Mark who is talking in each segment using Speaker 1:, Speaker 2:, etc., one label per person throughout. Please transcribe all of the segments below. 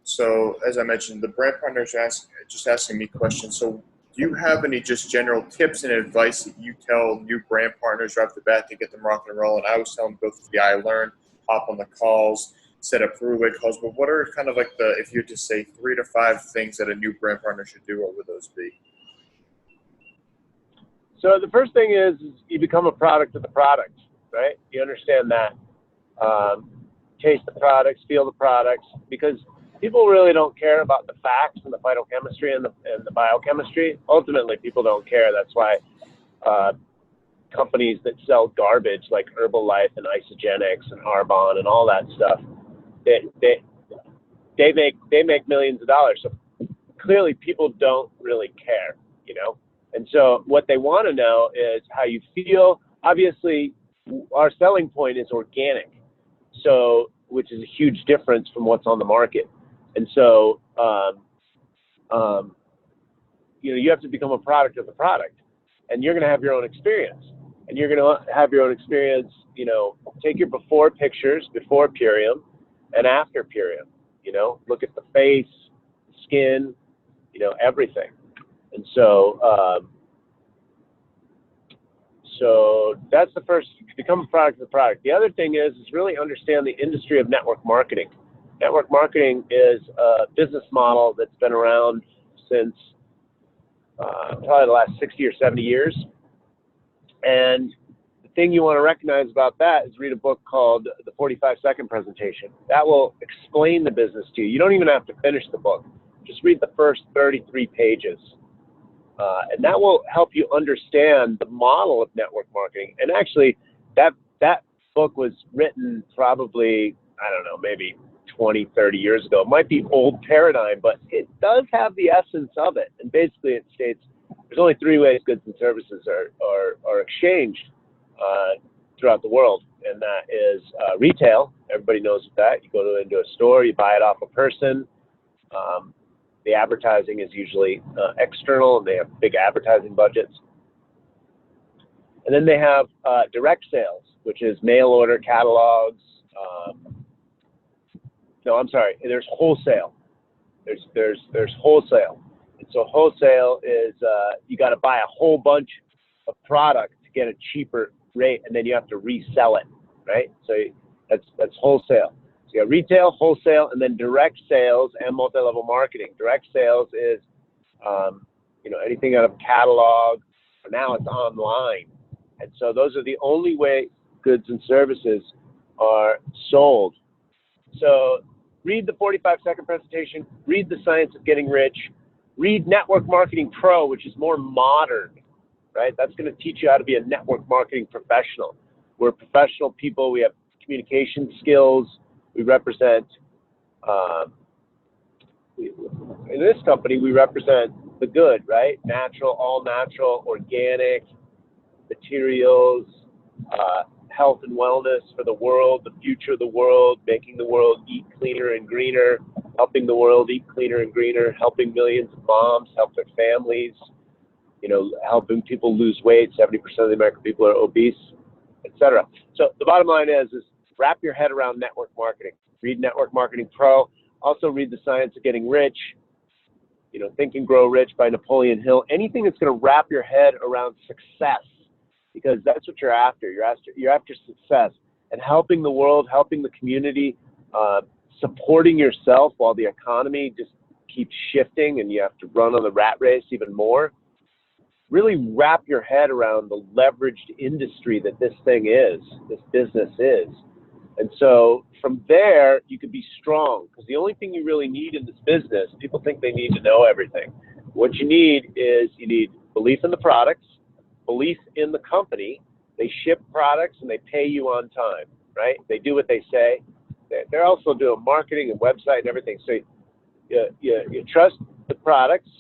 Speaker 1: So as I mentioned, the brand partners are just asking me questions. So do you have any just general tips and advice that you tell new brand partners right off the bat to get them rocking and rolling? I always tell them go through the I Learn, hop on the calls, set up three-way calls. But what are kind of like if you had to say 3 to 5 things that a new brand partner should do, what would those be?
Speaker 2: So the first thing is you become a product of the product, right? You understand that. Taste the products, feel the products, because people really don't care about the facts and the phytochemistry and the biochemistry. Ultimately, people don't care. That's why companies that sell garbage like Herbalife and Isogenics and Arbonne and all that stuff, they make millions of dollars. So clearly, people don't really care, you know. And so what they want to know is how you feel. Obviously, our selling point is organic, so which is a huge difference from what's on the market. And so, you have to become a product of the product, and you're going to have your own experience. And you're going to have your own experience. Take your before pictures, before Purium, and after Purium. Look at the face, skin, everything. And so, so that's the first, become a product of the product. The other thing is really understand the industry of network marketing. Network marketing is a business model that's been around since probably the last 60 or 70 years. And the thing you want to recognize about that is read a book called The 45-Second Presentation. That will explain the business to you. You don't even have to finish the book. Just read the first 33 pages. And that will help you understand the model of network marketing. And actually, that book was written probably, I don't know, maybe 20, 30 years ago. It might be old paradigm, but it does have the essence of it. And basically, it states there's only 3 ways goods and services are exchanged throughout the world. And that is retail. Everybody knows that. You go into a store, you buy it off a person. The advertising is usually external, and they have big advertising budgets. And then they have direct sales, which is mail order catalogs. No, I'm sorry. There's wholesale. There's wholesale. And so wholesale is you got to buy a whole bunch of product to get a cheaper rate, and then you have to resell it, right? So that's wholesale. So you got retail, wholesale, and then direct sales and multi-level marketing. Direct sales is, anything out of catalog. Now it's online. And so those are the only way goods and services are sold. So read the 45-second presentation, read The Science of Getting Rich, read Network Marketing Pro, which is more modern, right? That's going to teach you how to be a network marketing professional. We're professional people. We have communication skills. We represent, in this company, we represent the good, right? Natural, all natural, organic materials, health and wellness for the world, the future of the world, making the world eat cleaner and greener, helping the world eat cleaner and greener, helping millions of moms, help their families, helping people lose weight. 70% of the American people are obese, etc. So the bottom line is wrap your head around network marketing. Read Network Marketing Pro. Also read The Science of Getting Rich. Think and Grow Rich by Napoleon Hill. Anything that's going to wrap your head around success, because that's what you're after. You're after success and helping the world, helping the community, supporting yourself while the economy just keeps shifting and you have to run on the rat race even more. Really wrap your head around the leveraged industry that this thing is, this business is. And so from there, you can be strong, because the only thing you really need in this business, people think they need to know everything. What you need is belief in the products, belief in the company. They ship products and they pay you on time, right? They do what they say. They're also doing marketing and website and everything. So you trust the products,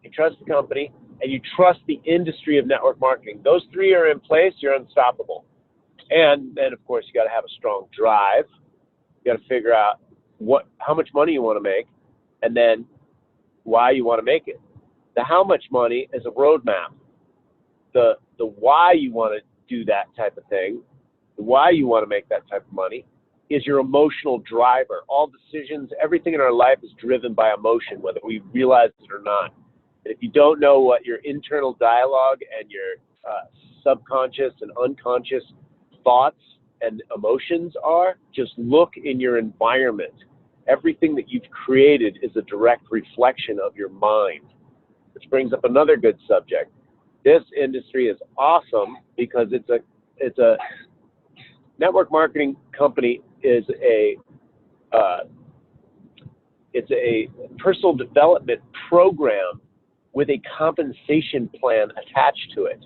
Speaker 2: you trust the company, and you trust the industry of network marketing. Those 3 are in place, you're unstoppable. And then, of course, you got to have a strong drive. You got to figure out how much money you want to make, and then why you want to make it. The how much money is a roadmap. The why you want to do that type of thing, the why you want to make that type of money, is your emotional driver. All decisions, everything in our life is driven by emotion, whether we realize it or not. And if you don't know what your internal dialogue and your subconscious and unconscious thoughts and emotions are, just look in your environment. Everything that you've created is a direct reflection of your mind, which brings up another good subject. This industry is awesome because it's a network marketing company is it's a personal development program with a compensation plan attached to it.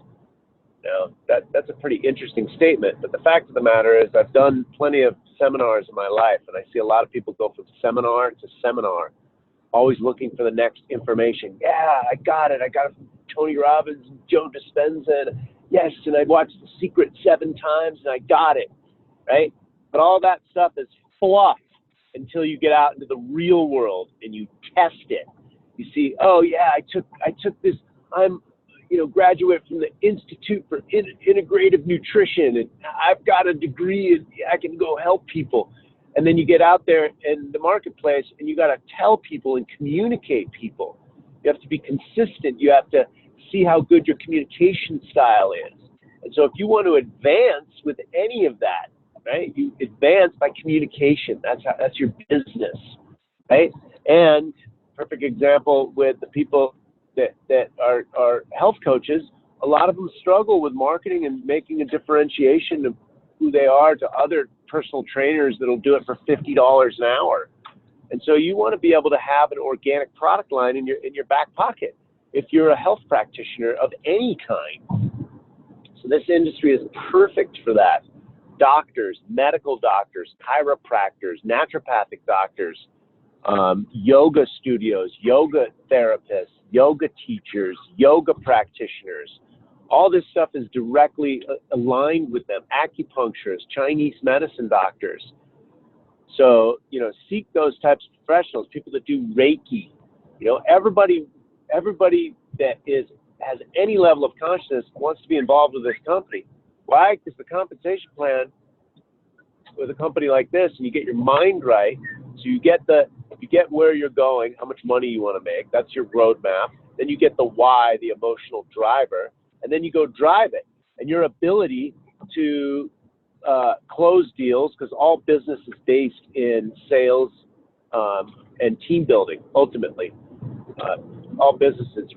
Speaker 2: Now, that's a pretty interesting statement, but the fact of the matter is I've done plenty of seminars in my life, and I see a lot of people go from seminar to seminar, always looking for the next information. Yeah, I got it from Tony Robbins and Joe Dispenza, and yes, and I watched The Secret 7 times, and I got it, right? But all that stuff is fluff until you get out into the real world and you test it. You see, oh yeah, I took this, I'm graduate from the Institute for Integrative Nutrition, and I've got a degree and I can go help people. And then you get out there in the marketplace and you got to tell people and communicate people. You have to be consistent. You have to see how good your communication style is. And so if you want to advance with any of that, right, you advance by communication. That's your business, right? And perfect example with the people that are health coaches, a lot of them struggle with marketing and making a differentiation of who they are to other personal trainers that'll do it for $50 an hour. And so you want to be able to have an organic product line in your back pocket if you're a health practitioner of any kind. So this industry is perfect for that. Doctors, medical doctors, chiropractors, naturopathic doctors, yoga studios, yoga therapists, yoga teachers, yoga practitioners. All this stuff is directly aligned with them. Acupuncturists, Chinese medicine doctors. So, seek those types of professionals, people that do Reiki. Everybody that has any level of consciousness wants to be involved with this company. Why? Because the compensation plan with a company like this, and you get your mind right, so you get where you're going, how much money you want to make. That's your roadmap. Then you get the why, the emotional driver, and then you go drive it. And your ability to close deals, because all business is based in sales and team building. Ultimately, all businesses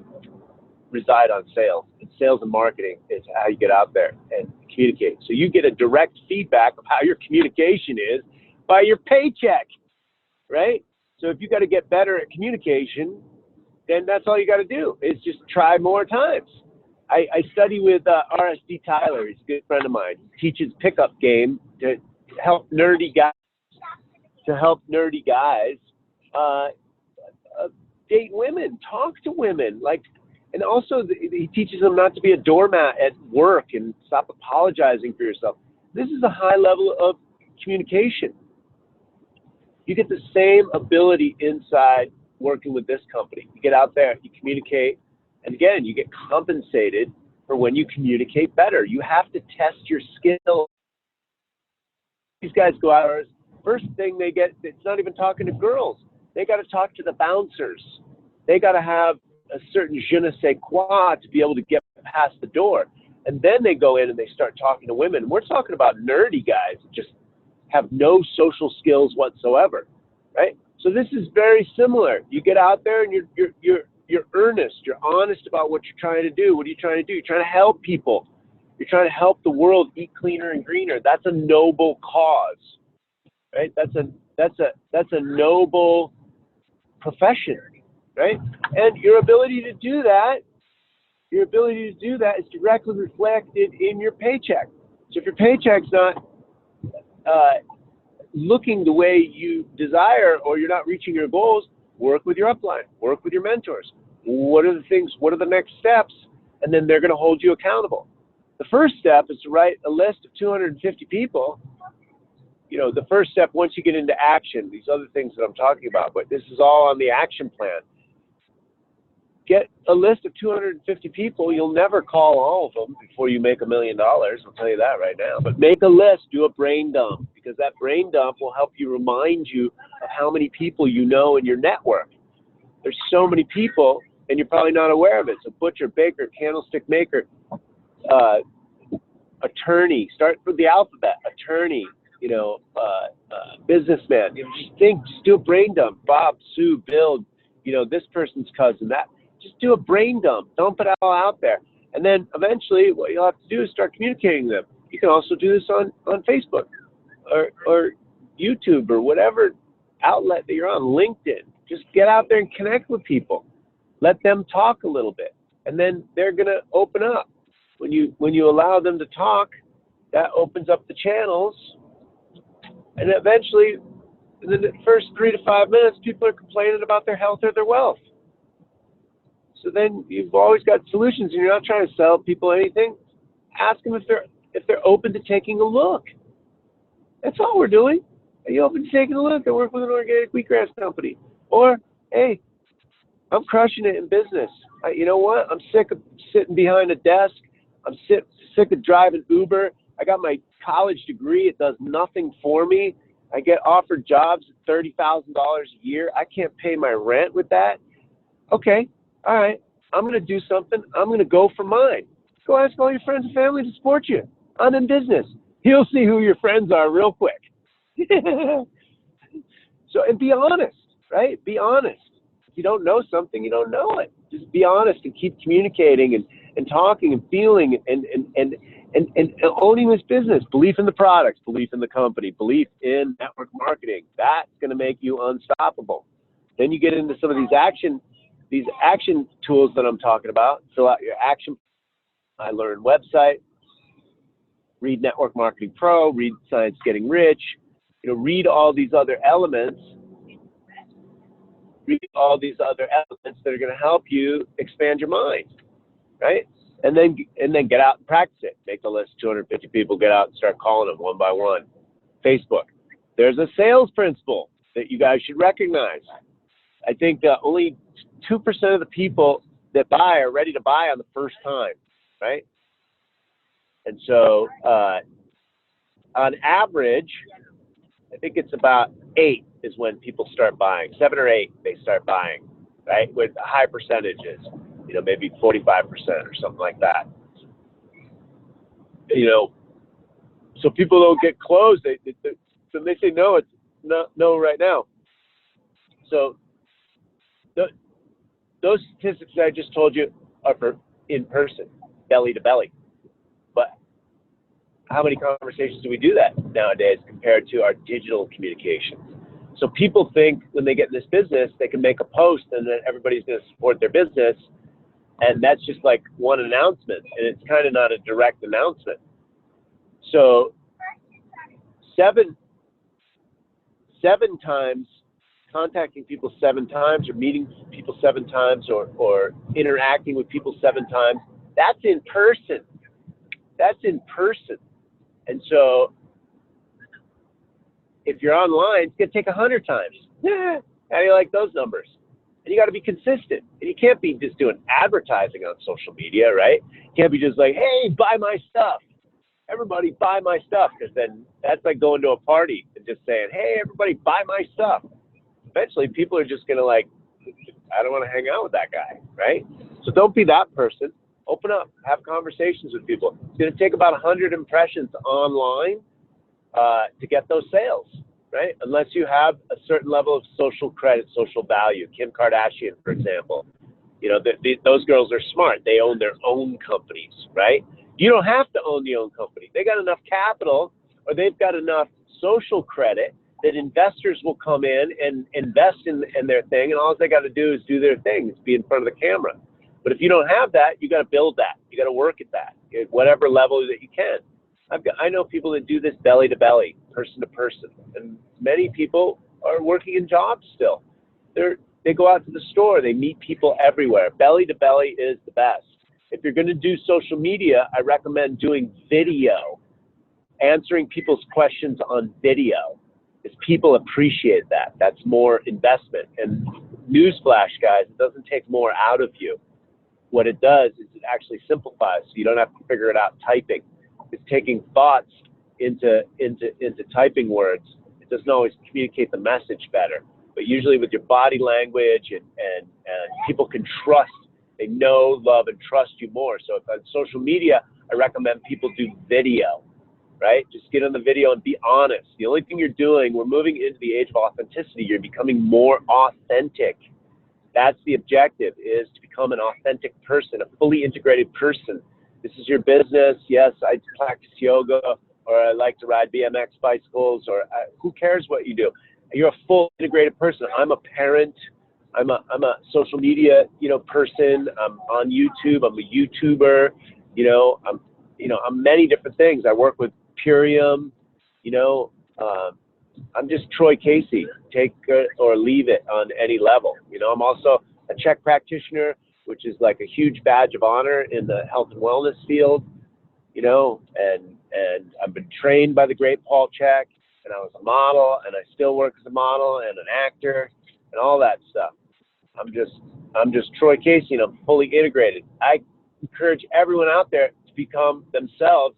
Speaker 2: reside on sales. And sales and marketing is how you get out there and communicate. So you get a direct feedback of how your communication is by your paycheck, right? So if you got to get better at communication, then that's all you got to do is just try more times. I study with R.S.D. Tyler. He's a good friend of mine. He teaches pickup game to help nerdy guys date women, talk to women, and also he teaches them not to be a doormat at work and stop apologizing for yourself. This is a high level of communication. You get the same ability inside working with this company. You get out there, you communicate, and again, you get compensated for when you communicate better. You have to test your skill. These guys go out, first thing they get, it's not even talking to girls. They got to talk to the bouncers. They got to have a certain je ne sais quoi to be able to get past the door. And then they go in and they start talking to women. We're talking about nerdy guys that just have no social skills whatsoever, right? So this is very similar. You get out there and you're earnest. You're honest about what you're trying to do. What are you trying to do? You're trying to help people. You're trying to help the world eat cleaner and greener. That's a noble cause, right? That's a noble profession, right? And your ability to do that is directly reflected in your paycheck. So if your paycheck's not looking the way you desire, or you're not reaching your goals, work with your upline, work with your mentors. What are the things? What are the next steps? And then they're going to hold you accountable. The first step is to write a list of 250 people. The first step, once you get into action, these other things that I'm talking about, but this is all on the action plan. get a list of 250 people. You'll never call all of them before you make $1 million. I'll tell you that right now. But make a list, do a brain dump, because that brain dump will help you remind you of how many people you know in your network. There's so many people, and you're probably not aware of it. So butcher, baker, candlestick maker, attorney, start with the alphabet, attorney, businessman. Just do a brain dump. Bob, Sue, Bill, this person's cousin, that. Just do a brain dump. Dump it all out there. And then eventually what you'll have to do is start communicating them. You can also do this on Facebook or YouTube or whatever outlet that you're on, LinkedIn. Just get out there and connect with people. Let them talk a little bit. And then they're going to open up. When you allow them to talk, that opens up the channels. And eventually, in the first 3 to 5 minutes, people are complaining about their health or their wealth. So then you've always got solutions, and you're not trying to sell people anything. Ask them if they're open to taking a look. That's all we're doing. Are you open to taking a look? I work with an organic wheatgrass company. Or, hey, I'm crushing it in business. You know what? I'm sick of sitting behind a desk. I'm sick of driving Uber. I got my college degree. It does nothing for me. I get offered jobs at $30,000 a year. I can't pay my rent with that. Okay. All right, I'm going to do something. I'm going to go for mine. Go ask all your friends and family to support you. I'm in business. You'll see who your friends are real quick. So, and be honest, right? Be honest. If you don't know something, you don't know it. Just be honest and keep communicating and talking and feeling and owning this business. Belief in the products, belief in the company, belief in network marketing. That's going to make you unstoppable. Then you get into some of these action tools that I'm talking about. Fill out your action. I Learn website. Read Network Marketing Pro. Read Science Getting Rich. Read all these other elements. Read all these other elements that are going to help you expand your mind, right? And then get out and practice it. Make the list. 250 people. Get out and start calling them one by one. Facebook. There's a sales principle that you guys should recognize. I think that only 2% of the people that buy are ready to buy on the first time, right? And so on average, I think it's about 8 is when people start buying. 7 or 8, they start buying, right? With high percentages, maybe 45% or something like that. So people don't get closed. They say no, it's no right now. So those statistics I just told you are for in person, belly to belly. But how many conversations do we do that nowadays compared to our digital communications? So people think when they get in this business, they can make a post and then everybody's going to support their business. And that's just like one announcement. And it's kind of not a direct announcement. So seven times, contacting people 7 times or meeting people 7 times or interacting with people 7 times, that's in person. That's in person. And so if you're online, it's going to take 100 times. Yeah. How do you like those numbers? And you got to be consistent. And you can't be just doing advertising on social media, right? You can't be just like, hey, buy my stuff. Everybody buy my stuff. Because then that's like going to a party and just saying, hey, everybody buy my stuff. Eventually, people are just going to like, I don't want to hang out with that guy, right? So don't be that person. Open up. Have conversations with people. It's going to take about 100 impressions online to get those sales, right? Unless you have a certain level of social credit, social value. Kim Kardashian, for example. Those girls are smart. They own their own companies, right? You don't have to own your own company. They got enough capital or they've got enough social credit that investors will come in and invest in their thing, and all they got to do is do their thing, is be in front of the camera. But if you don't have that, you got to build that. You got to work at that, at whatever level that you can. I know people that do this belly to belly, person to person, and many people are working in jobs still. They go out to the store, they meet people everywhere. Belly to belly is the best. If you're going to do social media, I recommend doing video, answering people's questions on video. Because people appreciate that. That's more investment. And newsflash, guys, it doesn't take more out of you. What it does is it actually simplifies, so you don't have to figure it out typing. It's taking thoughts into typing words. It doesn't always communicate the message better, but usually with your body language and people can trust. They know, love, and trust you more. So if on social media, I recommend people do video, right? Just get on the video and be honest. The only thing you're doing, we're moving into the age of authenticity. You're becoming more authentic. That's the objective, is to become an authentic person, a fully integrated person. This is your business. Yes, I practice yoga, or I like to ride BMX bicycles, or who cares what you do? You're a full integrated person. I'm a parent. I'm a social media, person. I'm on YouTube. I'm a YouTuber. I'm many different things. I work with Purium. I'm just Troy Casey. Take it or leave it on any level. I'm also a Czech practitioner, which is like a huge badge of honor in the health and wellness field. And I've been trained by the great Paul Czech, and I was a model, and I still work as a model and an actor and all that stuff. I'm just Troy Casey, and I'm fully integrated. I encourage everyone out there to become themselves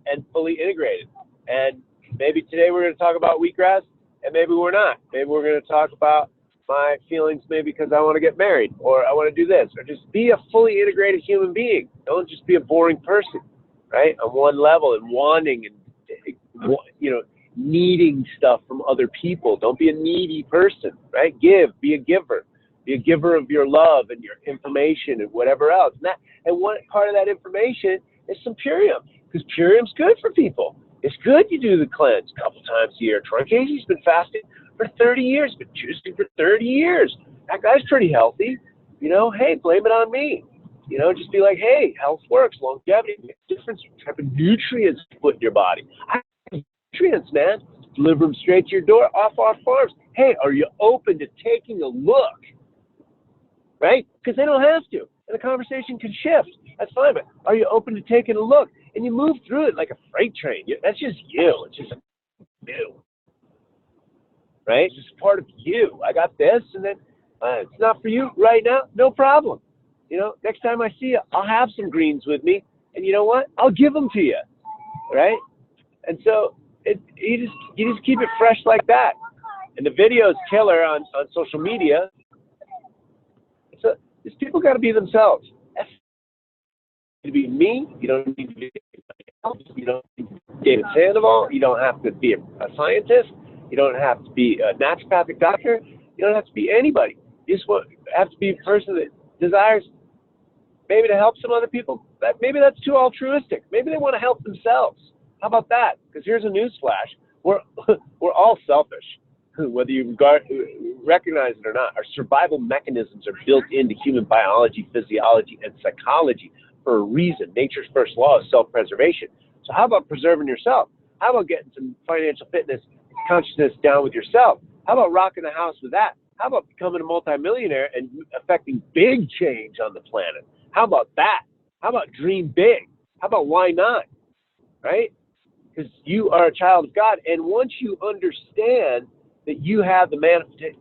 Speaker 2: and fully integrated. And maybe today we're going to talk about wheatgrass, and maybe we're not. Maybe we're going to talk about my feelings maybe because I want to get married, or I want to do this, or just be a fully integrated human being. Don't just be a boring person, right? On one level, and wanting and, needing stuff from other people. Don't be a needy person, right? Be a giver. Be a giver of your love and your information and whatever else. And one part of that information is some Purium, because Purium's good for people. It's good you do the cleanse a couple times a year. Troy Casey's been fasting for 30 years, been juicing for 30 years. That guy's pretty healthy. Hey, blame it on me. Just be like, hey, health works, longevity makes a difference. What type of nutrients you put in your body? I have nutrients, man. Deliver them straight to your door off our farms. Hey, are you open to taking a look? Right? Because they don't have to. And the conversation can shift. That's fine, but are you open to taking a look? And you move through it like a freight train. That's just you. It's just you. Right? It's just part of you. I got this, and then it's not for you right now. No problem. Next time I see you, I'll have some greens with me. And you know what? I'll give them to you. Right? And so you just keep it fresh like that. And the video is killer on social media. So these people got to be themselves. To be me, you don't need to be else. You don't need to be David Sandoval. You don't have to be a scientist. You don't have to be a naturopathic doctor. You don't have to be anybody. You just have to be a person that desires maybe to help some other people. Maybe that's too altruistic. Maybe they want to help themselves. How about that? Because here's a newsflash: we're all selfish, whether you recognize it or not. Our survival mechanisms are built into human biology, physiology, and psychology for a reason. Nature's first law is self-preservation. So how about preserving yourself? How about getting some financial fitness consciousness down with yourself? How about rocking the house with that? How about becoming a multimillionaire and affecting big change on the planet? How about that? How about dream big? How about why not? Right? Because you are a child of God. And once you understand that you have the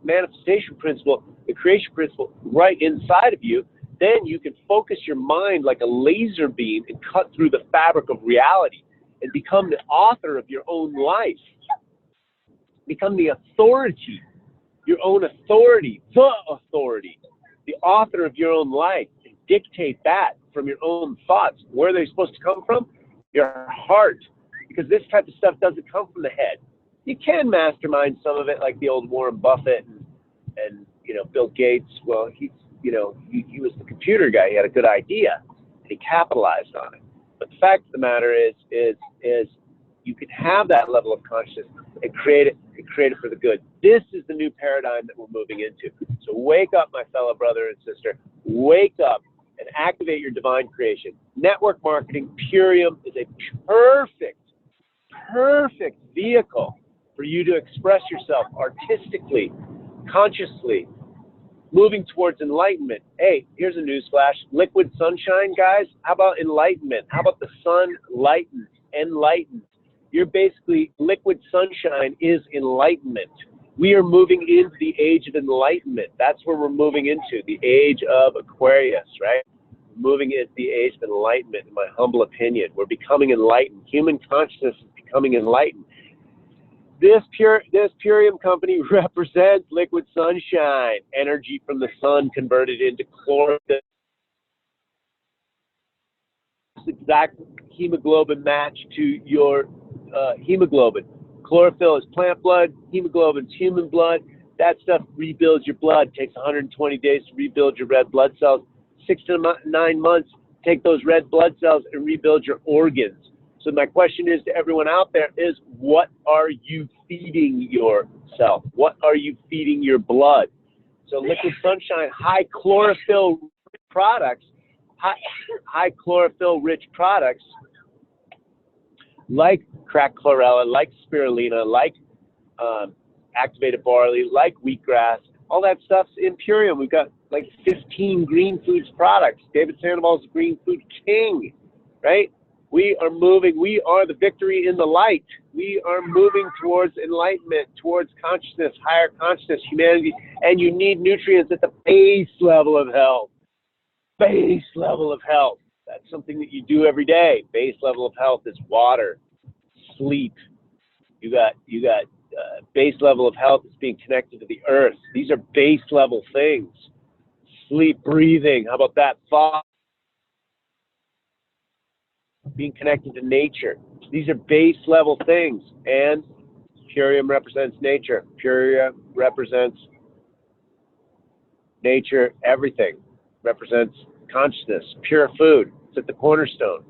Speaker 2: manifestation principle, the creation principle right inside of you, then you can focus your mind like a laser beam and cut through the fabric of reality and become the author of your own life. Become the authority, your own authority, the author of your own life, and dictate that from your own thoughts. Where are they supposed to come from? Your heart. Because this type of stuff doesn't come from the head. You can mastermind some of it, like the old Warren Buffett and Bill Gates. Well, he was the computer guy. He had a good idea, and he capitalized on it. But the fact of the matter is you can have that level of consciousness and create it for the good. This is the new paradigm that we're moving into. So wake up, my fellow brother and sister. Wake up and activate your divine creation. Network marketing, Purium, is a perfect vehicle for you to express yourself artistically, consciously, moving towards enlightenment. Hey, here's a newsflash. Liquid sunshine, guys. How about enlightenment? How about the sun lightens, enlightens? You're basically, liquid sunshine is enlightenment. We are moving into the age of enlightenment. That's where we're moving into, the age of Aquarius, right? We're moving into the age of enlightenment, in my humble opinion. We're becoming enlightened. Human consciousness is becoming enlightened. This Purium company represents liquid sunshine, energy from the sun converted into chlorophyll. Exact hemoglobin match to your hemoglobin. Chlorophyll is plant blood, hemoglobin is human blood. That stuff rebuilds your blood. It takes 120 days to rebuild your red blood cells. 6 to 9 months, take those red blood cells and rebuild your organs. So my question is to everyone out there is, what are you feeding yourself? What are you feeding your blood? So liquid sunshine, high chlorophyll products, high chlorophyll rich products like cracked chlorella, like spirulina, like activated barley, like wheatgrass, all that stuff's in Purium. We've got like 15 green foods products. David Sandoval's a green food king, right? We are moving. We are the victory in the light. We are moving towards enlightenment, towards consciousness, higher consciousness, humanity, and you need nutrients at the base level of health. Base level of health. That's something that you do every day. Base level of health is water, sleep. You got base level of health is being connected to the earth. These are base level things. Sleep, breathing. How about that? Thought. Being connected to nature. These are base level things. And Purium represents nature. Purium represents nature. Everything represents consciousness. Pure food. It's at the cornerstone.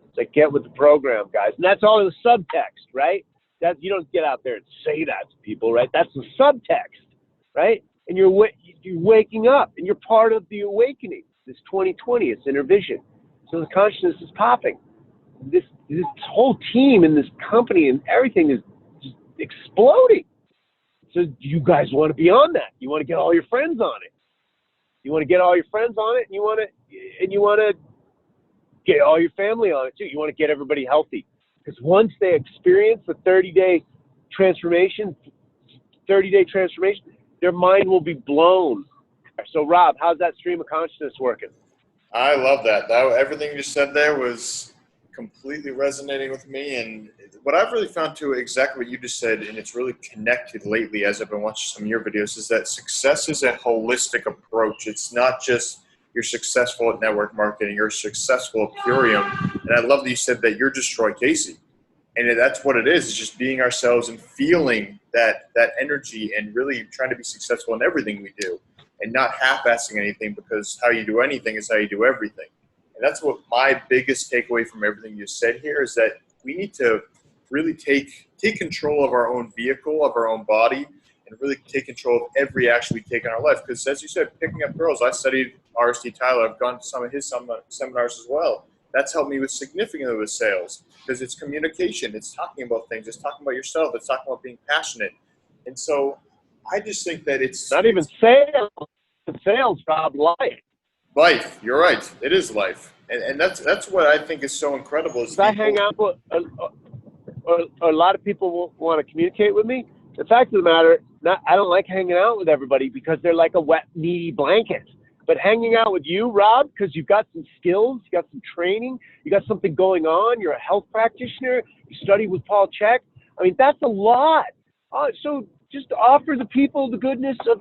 Speaker 2: It's like, get with the program, guys. And that's all the subtext, right? That you don't get out there and say that to people, right? That's the subtext, right? And you're waking up, and you're part of the awakening. This 2020, it's inner vision. So the consciousness is popping. This whole team and this company and everything is just exploding. So you guys want to be on that. You want to get all your friends on it. You want to get all your friends on it, and you want to get all your family on it too. You want to get everybody healthy. Because once they experience the 30-day transformation, their mind will be blown. So Rob, how's that stream of consciousness working?
Speaker 1: I love that. Everything you just said there was completely resonating with me. And what I've really found too, exactly what you just said, and it's really connected lately as I've been watching some of your videos, is that success is a holistic approach. It's not just you're successful at network marketing, you're successful at Purium. And I love that you said that you're just Troy Casey. And that's what it is. It's just being ourselves and feeling that energy and really trying to be successful in everything we do and not half-assing anything, because how you do anything is how you do everything. And that's what my biggest takeaway from everything you said here is, that we need to really take control of our own vehicle, of our own body, and really take control of every action we take in our life. Because as you said, picking up girls, I studied RSD Tyler. I've gone to some of his seminars as well. That's helped me significantly with sales, because it's communication. It's talking about things. It's talking about yourself. It's talking about being passionate. And so I just think that it's
Speaker 2: not even sales. Sales, Rob, life.
Speaker 1: Life. You're right. It is life. And that's what I think is so incredible. Is
Speaker 2: I hang out with a lot of people will want to communicate with me. The fact of the matter, I don't like hanging out with everybody because they're like a wet, needy blanket. But hanging out with you, Rob, because you've got some skills, you got some training, you got something going on, you're a health practitioner, you studied with Paul Chek. I mean, that's a lot. So just offer the people the goodness of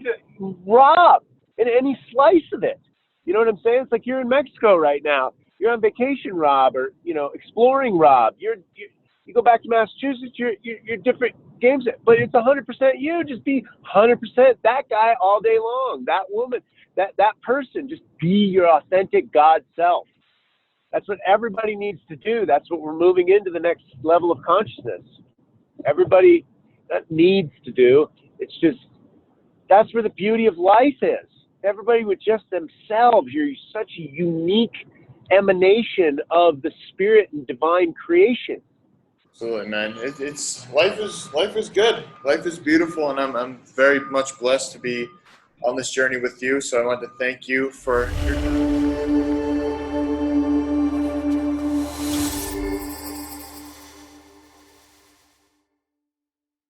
Speaker 2: Rob in any slice of it. You know what I'm saying? It's like you're in Mexico right now. You're on vacation, Rob, or exploring, Rob. You go back to Massachusetts. You're different games, but it's 100% you. Just be 100% that guy all day long. That woman, that person. Just be your authentic God self. That's what everybody needs to do. That's what we're moving into the next level of consciousness. Everybody that needs to do. It's just that's where the beauty of life is. Everybody with just themselves. You're such a unique emanation of the spirit and divine creation.
Speaker 1: Absolutely, man. It's life is good. Life is beautiful, and I'm very much blessed to be on this journey with you. So I want to thank you for your time.